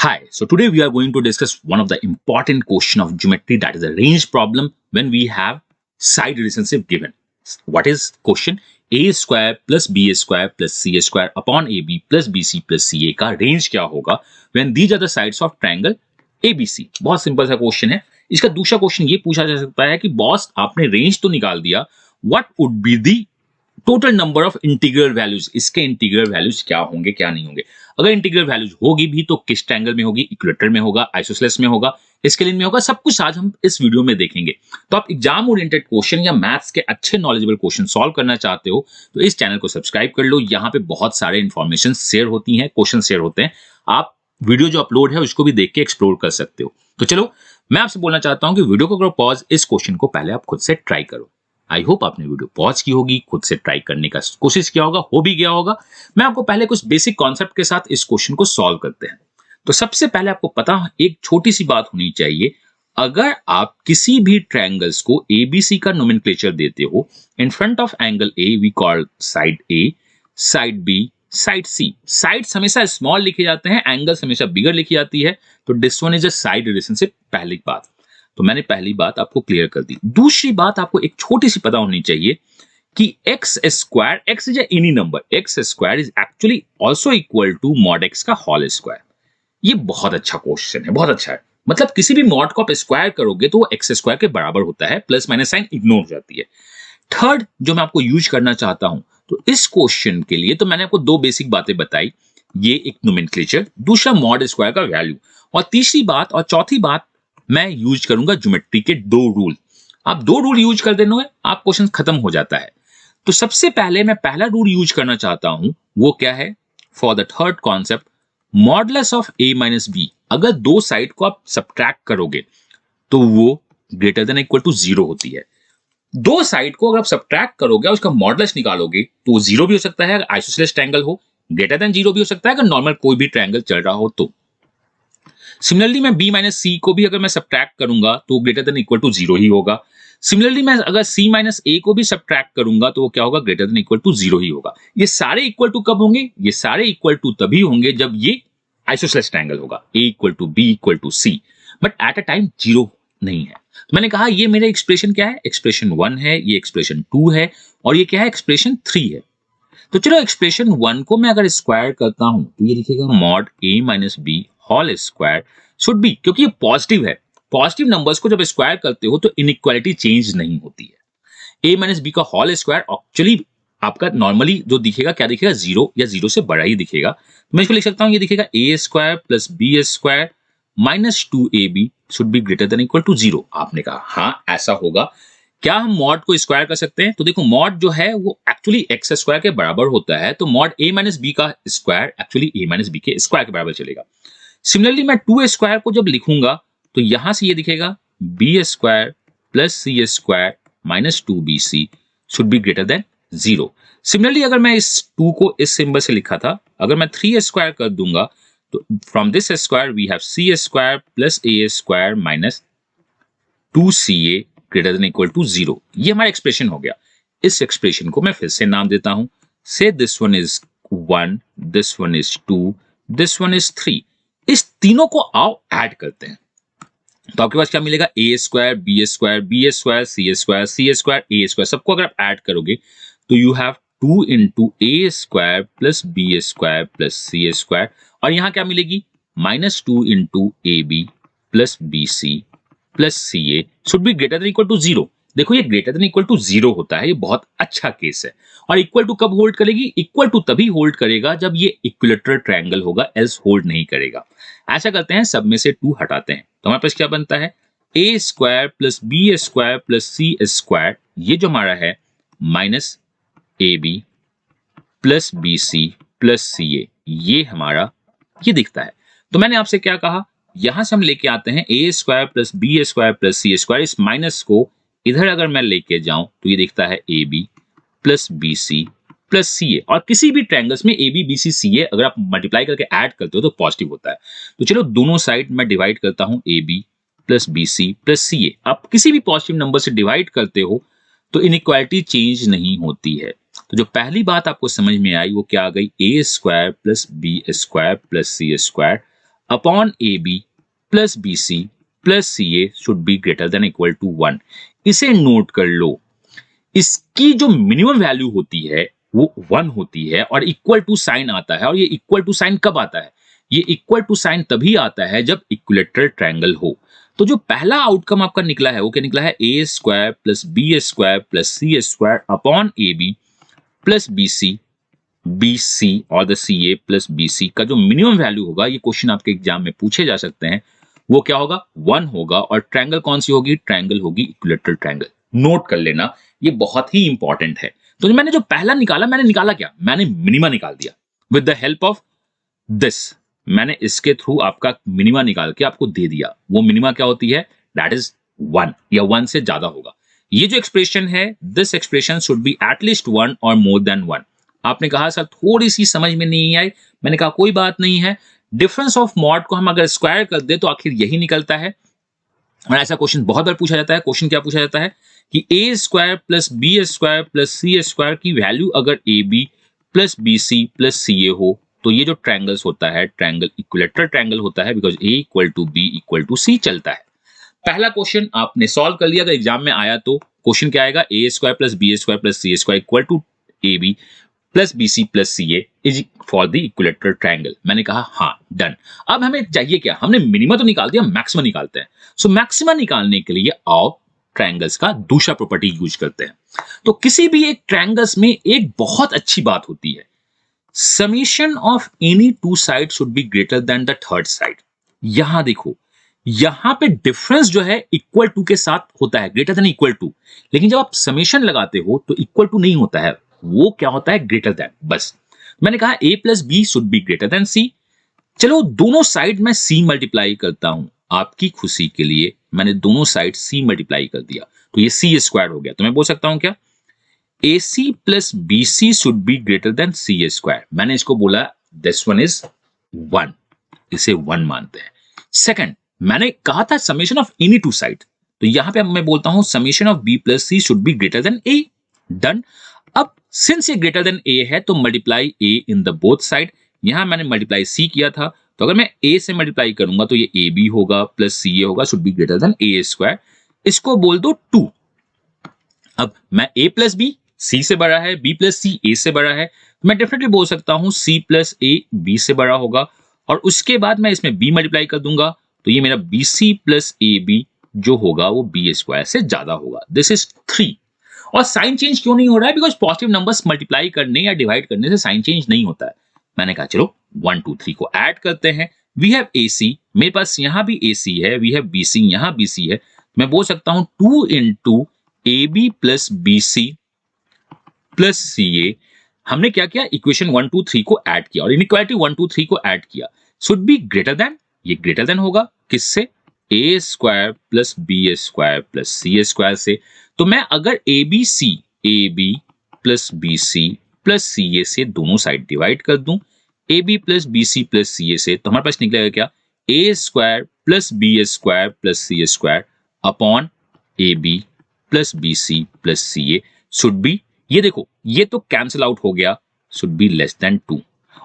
Hi, so today we are going to discuss one of the important question of geometry, that is a range problem when we have side relationship given. What is question? A square plus b square plus c square upon ab plus bc plus ca का range क्या होगा when these are the sides of triangle ABC। बहुत simple सा question है। इसका दूसरा question ये पूछा जा सकता है कि बॉस आपने रेंज तो निकाल दिया, what would be the total number of integral values, इसके इंटीग्रल वैल्यूज क्या होंगे क्या नहीं होंगे। अगर इंटीग्रल वैल्यूज होगी भी तो किस ट्रायंगल में होगी, इक्वेटर में होगा, आइसोसेलेस में होगा, स्केलिन में होगा, सब कुछ आज हम इस वीडियो में देखेंगे। तो आप एग्जाम ओरिएंटेड क्वेश्चन या मैथ्स के अच्छे नॉलेजेबल क्वेश्चन सॉल्व करना चाहते हो तो इस चैनल को सब्सक्राइब कर लो। यहाँ पे बहुत सारे इंफॉर्मेशन शेयर होती हैं, क्वेश्चन शेयर होते हैं, आप वीडियो जो अपलोड है उसको भी देख के एक्सप्लोर कर सकते हो। तो चलो मैं आपसे बोलना चाहता हूं कि वीडियो को करो पॉज, इस क्वेश्चन को पहले आप खुद से ट्राई करो। आई होप आपने वीडियो पॉज की होगी, खुद से ट्राई करने का कोशिश किया होगा, हो भी गया होगा। मैं आपको पहले कुछ बेसिक कॉन्सेप्ट के साथ इस क्वेश्चन को सॉल्व करते हैं। तो सबसे पहले आपको पता एक छोटी सी बात होनी चाहिए, अगर आप किसी भी ट्रायंगल्स को एबीसी का नोमेनक्लेचर देते हो, in front of angle A we call side a, side b, side c. Sides हमेशा स्मॉल लिखे जाते हैं, एंगल्स हमेशा बिगर लिखी जाती है। तो this one is a side relationship, पहली बात। तो मैंने पहली बात आपको क्लियर कर दी। दूसरी बात आपको एक छोटी सी पता होनी चाहिए कि x square, x is any number, x square is actually also equal to mod x का होल स्क्वायर। ये बहुत अच्छा क्वेश्चन है, बहुत अच्छा है। मतलब किसी भी मॉड को आप स्क्वायर करोगे तो वो एक्स स्क्वायर के बराबर होता है, प्लस माइनस साइन इग्नोर हो जाती है। थर्ड जो मैं आपको यूज करना चाहता हूं तो इस क्वेश्चन के लिए, तो मैंने आपको दो बेसिक बातें बताई, ये एक नोमेनक्लेचर, दूसरा मॉड स्क्वायर का वैल्यू, और तीसरी बात और चौथी बात मैं यूज करूंगा ज्योमेट्री के दो रूल। आप दो रूल यूज कर देना, आप क्वेश्चन खत्म हो जाता है। तो सबसे पहले मैं पहला रूल यूज करना चाहता हूं, वो क्या है? For the third concept, modulus of a minus b. अगर दो साइड को आप सब्ट्रैक्ट करोगे तो वो greater than equal to zero होती है। दो साइड को अगर आप सब्ट्रैक्ट करोगे और उसका मॉडुलस निकालोगे तो जीरो भी हो सकता है अगर आइसोसेलेस ट्रायंगल हो, ग्रेटर देन जीरो भी हो सकता है अगर नॉर्मल कोई भी ट्रायंगल चल रहा हो तो। सिमिलरली मैं b माइनस सी को भी अगर मैं सब्ट्रैक्ट करूंगा तो greater than equal to zero ही होगा। सिमिलरली मैं अगर c माइनस ए को भी सब्ट्रैक्ट करूंगा तो वो क्या होगा? Greater than equal to zero ही होगा। ये सारे इक्वल टू कब होंगे? ये सारे इक्वल टू तभी होंगे जब ये आइसोसेलेस ट्रायंगल होगा, a equal to b equal to c, but at a time zero नहीं है। तो मैंने कहा ये मेरा एक्सप्रेशन क्या है? एक्सप्रेशन 1 है, ये एक्सप्रेशन 2 है, और ये क्या है? एक्सप्रेशन 3 है। तो चलो एक्सप्रेशन 1 को मैं अगर स्क्वायर करता हूं तो ये लिखेगा mod a minus b whole square should be, क्योंकि ये पॉजिटिव है। पॉजिटिव नंबर्स को जब स्क्वायर करते हो तो इनइक्वालिटी चेंज नहीं होती है। a माइनस बी का होल स्क्वायर एक्चुअली आपका नॉर्मली जो दिखेगा क्या दिखेगा? जीरो या जीरो से बड़ा ही दिखेगा। तो मैं इसको लिख सकता हूं, ये दिखेगा a square plus B square minus 2ab should be greater than equal to zero. आपने कहा हाँ ऐसा होगा। क्या हम मॉड को स्क्वायर कर सकते हैं? तो देखो मॉड जो है वो एक्चुअली एक्स स्क्वायर के बराबर होता है, तो मॉड a माइनस बी का square actually a minus b के स्क्वायर के बराबर चलेगा। सिमिलरली मैं 2 स्क्वायर को जब लिखूंगा तो यहां से ये दिखेगा b square plus C square minus 2bc should be greater than zero. Similarly अगर मैं इस 2 को इस सिंबल से लिखा था, अगर मैं 3 स्क्वायर कर दूंगा तो from this square we have C square plus A square minus 2ca greater than equal to zero. ये हमारा एक्सप्रेशन हो गया। इस एक्सप्रेशन को मैं फिर से नाम देता हूं, से this one is 1, this one is 2, this one is 3। इस तीनों को आओ ऐड करते हैं तो आपके पास क्या मिलेगा? A square B square B square C square C square A square, सबको अगर आप ऐड करोगे तो you have 2 into A square plus B square plus C square, और यहां क्या मिलेगी? Minus 2 into A B plus B C plus C A should be greater than equal to zero. देखो ये greater than equal to zero होता है, ये बहुत अच्छा केस है। और इक्वल टू कब होल्ड करेगी? इक्वल टू तभी होल्ड करेगा जब ये इक्विलेटरल ट्रायंगल होगा, एल्स होल्ड नहीं करेगा। ऐसा करते हैं, सब में से 2 हटाते हैं तो हमारे पास क्या बनता है? A square plus B square plus C square, ये जो हमारा है minus A B plus B C plus C A, ये हमारा ये दिखता है। तो मैंने आपसे क्या कहा, यहां से हम लेके आते हैं A square plus B square plus C square, इस माइनस को इधर अगर मैं लेके जाऊं तो ये दिखता है A B plus B C plus C A, और किसी भी ट्रायंगल्स में ए बी बी सी सी ए अगर आप मल्टीप्लाई करके ऐड करते हो तो पॉजिटिव होता है। तो चलो दोनों साइड मैं डिवाइड करता हूं, A B plus B C plus C A. आप किसी भी पॉजिटिव नंबर से डिवाइड करते हो तो इनइक्वालिटी चेंज नहीं होती है। तो जो पहली बात आपको समझ में आई वो क्या आ गई? A square plus B square plus C square upon A B plus B C plus C A should be greater than equal to 1। इसे नोट कर लो, इसकी जो मिनिमम वैल्यू होती है वो 1 होती है और इक्वल टू साइन आता है। और ये इक्वल टू साइन कब आता है? ये इक्वल टू साइन तभी आता है जब इक्विलैटरल ट्रायंगल हो। तो जो पहला आउटकम आपका निकला है वो क्या निकला है? A square plus B square plus C square upon A B plus B C और the C A plus B C का जो मिनिमम वैल्यू होगा, ये क्वेश्चन आपके एग्जाम में पूछे जा सकते हैं, वो क्या होगा? 1 होगा। और ट्रायंगल कौन सी होगी? ट्रायंगल होगी इक्विलैटरल ट्रायंगल। नोट कर लेना, ये बहुत ही इंपॉर्टेंट है। तो मैंने जो पहला निकाला, मैंने निकाला क्या? मैंने मिनिमा निकाल दिया with the help of this. मैंने इसके थ्रू आपका मिनिमा निकाल के आपको दे दिया। वो मिनिमा क्या होती है? दैट इज 1 या 1 से ज्यादा होगा। ये जो एक्सप्रेशन है, this expression should be at least 1 और मोर देन 1। आपने कहा सर थोड़ी सी समझ में नहीं आई, मैंने कहा कोई बात नहीं है, डिफरेंस ऑफ मॉड को हम अगर स्क्वायर कर दे तो आखिर यही निकलता है। और ऐसा क्वेश्चन बहुत बार पूछा जाता है। क्वेश्चन क्या पूछा जाता है कि A square plus B square plus C square की वैल्यू अगर A B plus B C plus C A हो तो ये जो ट्रायंगल्स होता है, ट्रायंगल इक्विलैटरल ट्रायंगल होता है, because A equal to B equal to C चलता है। पहला क्वेश्चन आपने सॉल्व कर लिया। अगर एग्जाम में आया तो क्वेश्चन क्या आएगा? A square plus B square plus C square equal to A B plus B C plus C A is for the equilateral triangle. मैंने कहा हाँ डन। अब हमें चाहिए क्या? हमने मिनिमा तो निकाल दिया, मैक्सिमा निकालते हैं। सो मैक्सिमा निकालने के लिए आओ ट्रायंगल्स का दूसरा प्रॉपर्टी यूज करते हैं। तो किसी भी एक ट्रायंगल्स में एक बहुत अच्छी बात होती है, summation of any two side should be greater then the third side. यहां देखो, यहां पे डिफरेंस जो है इक्वल टू के साथ होता है, ग्रेटर देन इक्वल टू। लेकिन जब आप समेशन लगाते हो तो इक्वल टू नहीं होता है, वो क्या होता है? Greater than. बस मैंने कहा A plus B should be greater than C. चलो दोनों साइड में सी मल्टीप्लाई करता हूं आपकी खुशी के लिए। मैंने दोनों साइड सी मल्टीप्लाई कर दिया तो ये सी स्क्वायर हो गया। तो मैं बोल सकता हूं क्या? A C plus B C should be greater than C square. मैंने इसको बोला दिस वन इज 1, इसे 1 मानते हैं। सेकंड, मैंने कहा था summation of any two side, तो यहां पे मैं बोलता हूं summation of B plus C should be greater than A. Done. अब सिंस ये ग्रेटर देन ए है तो multiply A in the both side. यहां मैंने मल्टीप्लाई सी किया था, तो अगर मैं ए से मल्टीप्लाई करूंगा तो ये ए बी होगा प्लस सी ए होगा, should be greater than A square. इसको बोल दो 2। अब मैं ए प्लस बी सी से बड़ा है, बी प्लस सी ए से बड़ा है, मैं डेफिनेटली बोल सकता हूं सी प्लस ए बी से बड़ा होगा। और उसके बाद मैं इसमें बी मल्टीप्लाई कर दूंगा तो ये मेरा B C plus A B जो होगा वो बी स्क्वायर से ज्यादा होगा। This is 3। और साइन चेंज क्यों नहीं हो रहा है? बिकॉज पॉजिटिव नंबर्स मल्टीप्लाई करने या डिवाइड करने से साइन चेंज नहीं होता है। मैंने कहा चलो 1 2 3 को ऐड करते हैं। वी हैव ए सी, मेरे पास यहां भी ए सी है, वी हैव बी सी, यहां बी सी है, मैं बोल सकता हूं 2 into A B plus B C plus C A. हमने क्या किया? इक्वेशन 1 2 3 को ऐड किया और इनइक्वालिटी 1 2 3 को ऐड किया। शुड बी ग्रेटर देन, ये ग्रेटर देन होगा किससे? A square plus B square plus C square से। तो मैं अगर A B plus B C plus C A से दोनों साइड डिवाइड कर दूं, A B plus B C plus C A से, तो हमारे पास निकलेगा क्या? A square plus B square plus C square upon A B plus B C plus C A should B, ये देखो ये तो कैंसिल आउट हो गया, शुड बी लेस देन 2।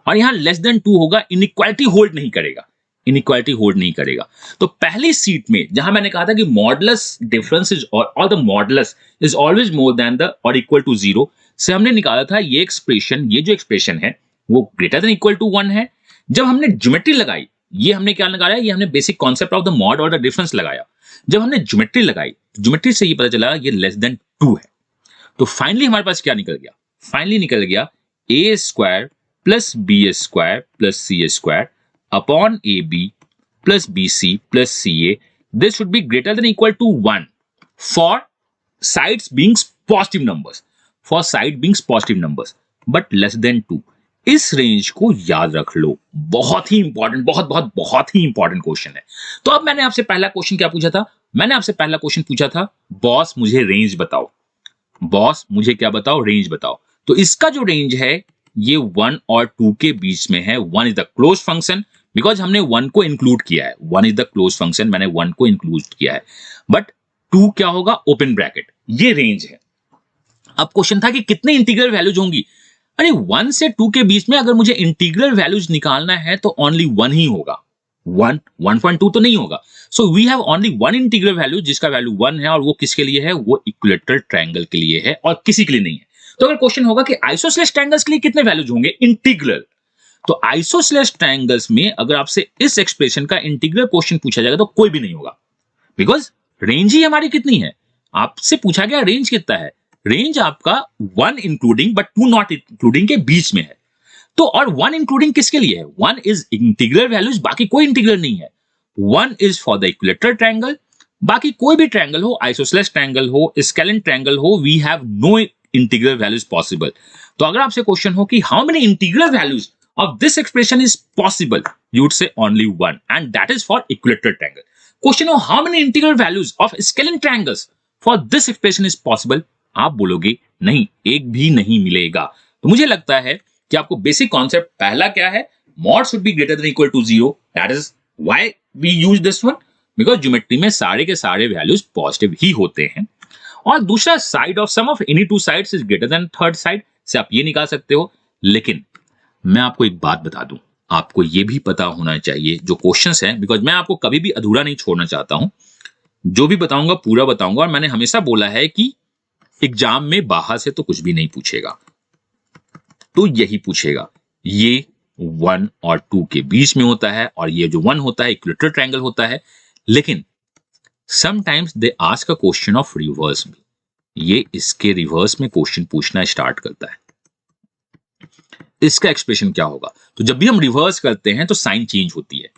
और यहां लेस देन 2 होगा, इनइक्वालिटी होल्ड नहीं करेगा, इनइक्वालिटी होल्ड नहीं करेगा। तो पहली सीट में जहां मैंने कहा था कि मॉडुलस डिफरेंस इज और the modulus is always more than the और इक्वल टू 0 से हमने निकाला था ये एक्सप्रेशन, ये जो एक्सप्रेशन है वो ग्रेटर देन इक्वल टू 1 है। जब हमने ज्योमेट्री लगाई, ये हमने क्या लगाया? ये हमने basic concept of the mod और द डिफरेंस लगाया। जब हमने ज्योमेट्री लगाई, ज्योमेट्री से ये पता चला ये लेस देन 2 है। तो फाइनली हमारे पास क्या निकल गया? फाइनली निकल गया A square plus B square plus C square upon A B plus B C plus C A. This should be greater than equal to 1 for sides being positive numbers, for side being positive numbers, but less than 2। इस range को याद रख लो, बहुत ही important, बहुत ही important question है। तो अब मैंने आपसे पहला क्वेश्चन क्या पूछा था? मैंने आपसे पहला क्वेश्चन पूछा था बॉस मुझे रेंज बताओ, बॉस मुझे क्या बताओ? रेंज बताओ। तो इसका जो रेंज है ये 1 और 2 के बीच में है। 1 is the close function, because हमने 1 को इंक्लूड किया है, 1 इज द क्लोज फंक्शन, मैंने 1 को इंक्लूड किया है, बट 2 क्या होगा? ओपन ब्रैकेट, ये रेंज है। अब क्वेश्चन था कि कितने इंटीग्रल वैल्यूज होंगी? अरे 1 से 2 के बीच में अगर मुझे इंटीग्रल वैल्यूज निकालना है तो ओनली 1 ही होगा, 1, 1.2 तो नहीं होगा। So we have only one integral value जिसका वैल्यू 1 है, और वो किसके लिए है? वो इक्विलेटरल ट्रायंगल के लिए है और किसी के लिए नहीं है। तो अगर क्वेश्चन होगा कि आइसोसेलेस ट्रायंगल्स के लिए कितने वैल्यूज होंगे इंटीग्रल, तो आइसोसेलेस ट्रायंगल्स में अगर आपसे इस एक्सप्रेशन का इंटीग्रल क्वेश्चन पूछा जाएगा तो कोई भी नहीं होगा, बिकॉज रेंज ही हमारी कितनी है। आपसे पूछा गया रेंज कितना है, रेंज आपका 1 इंक्लूडिंग बट 2 नॉट इंक्लूडिंग के बीच में है। तो और 1 इंक्लूडिंग किसके लिए है? 1 इज इंटीग्रल वैल्यूज, बाकी कोई इंटीग्रल नहीं है। 1 is for the equilateral triangle, बाकी कोई भी ट्रायंगल हो, आइसोसेलेस ट्रायंगल हो, स्केलेन ट्रायंगल हो, we have no integral values possible. तो अगर आपसे क्वेश्चन हो कि how many integral values of this expression is possible, you would say only one, and that is for equilateral triangle. Question हो how many integral values of scalene triangles for this expression is possible, आप बोलोगे नहीं, एक भी नहीं मिलेगा। तो मुझे लगता है कि आपको बेसिक कॉन्सेप्ट पहला क्या है, mod should be greater than equal to 0, that is why we use this one, because geometry में सारे के सारे वैल्यूज पॉजिटिव ही होते हैं। और दूसरा side of sum of any two sides is greater than third side से आप ये निकाल सकते हो। लेकिन मैं आपको एक बात बता दूं, आपको ये भी पता होना चाहिए जो क्वेश्चंस हैं, बिकॉज मैं आपको कभी भी अधूरा नहीं छोड़ना चाहता हूं, जो भी बताऊंगा पूरा बताऊंगा। और मैंने हमेशा बोला है कि एग्जाम में बाहर से तो कुछ भी नहीं पूछेगा, तो यही पूछेगा, ये 1 और 2 के बीच में होता है, और ये जो 1 होता है इक्विलेटरल ट्रायंगल होता है। लेकिन sometimes they ask a question of reverse भी, ये इसके रिवर्स में क्वेश्चन पूछना स्टार्ट करता है। इसका एक्सप्रेशन क्या होगा? तो जब भी हम रिवर्स करते हैं तो साइन चेंज होती है,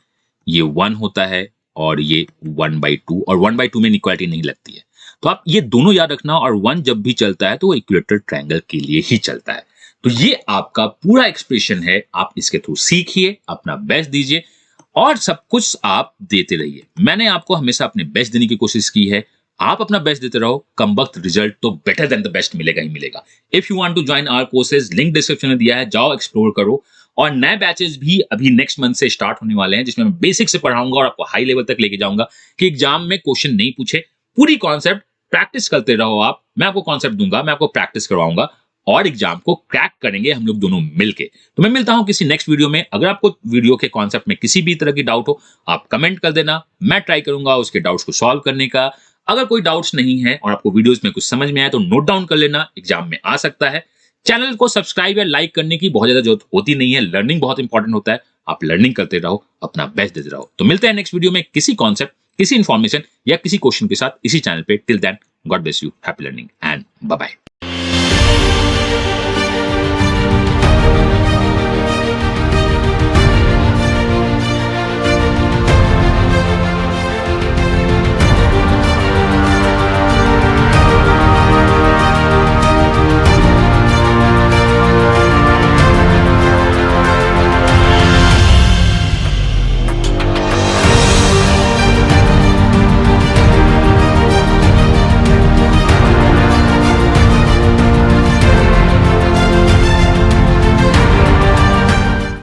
ये 1 होता है और ये 1/2, और 1/2 में इक्वालिटी नहीं लगती है। तो आप ये दोनों याद रखना, और 1 जब भी चलता है तो वो इक्विलेटरल ट्रायंगल के लिए ही चलता है। तो ये आपका पूरा एक्सप्रेशन है, आप इसके थ्रू सीखिए, अपना बेस्ट दीजिए और सब कुछ आप देते रहिए। मैंने आपको हमेशा अपने बेस्ट देने की कोशिश की है, आप अपना बेस्ट देते रहो, कम वक्त रिजल्ट तो बेटर देन द बेस्ट मिलेगा ही मिलेगा। If you want to join our courses, link description में दिया है, जाओ एक्सप्लोर करो। और नए बैचेस भी अभी नेक्स्ट मंथ से स्टार्ट होने वाले हैं, जिसमें मैं बेसिक से पढ़ाऊंगा और आपको हाई लेवल तक लेके जाऊंगा कि एग्जाम में क्वेश्चन नहीं पूछे, पूरी कॉन्सेप्ट प्रैक्टिस करते रहो आप। मैं आपको कॉन्सेप्ट दूंगा, मैं आपको प्रैक्टिस करवाऊंगा और एग्जाम को क्रैक करेंगे हम लोग दोनों मिलके। तो मैं मिलता हूं किसी नेक्स्ट वीडियो में। अगर आपको वीडियो के कॉन्सेप्ट में किसी भी तरह की डाउट हो, आप कमेंट कर देना, मैं ट्राई करूंगा उसके डाउट्स को सॉल्व करने का। अगर कोई डाउट्स नहीं है और आपको वीडियोस में कुछ समझ में आए तो नोट डाउन कर लेना, एग्जाम में आ सकता है। चैनल को सब्सक्राइब या लाइक करने की बहुत ज्यादा जरूरत होती नहीं है, लर्निंग बहुत इंपॉर्टेंट होता है। आप लर्निंग करते रहो, अपना बेस्ट देते रहो। तो मिलते हैं नेक्स्ट वीडियो में किसी कॉन्सेप्ट, किसी इंफॉर्मेशन या किसी क्वेश्चन के साथ इसी चैनल पे। Till then, God bless you, happy learning and bye bye.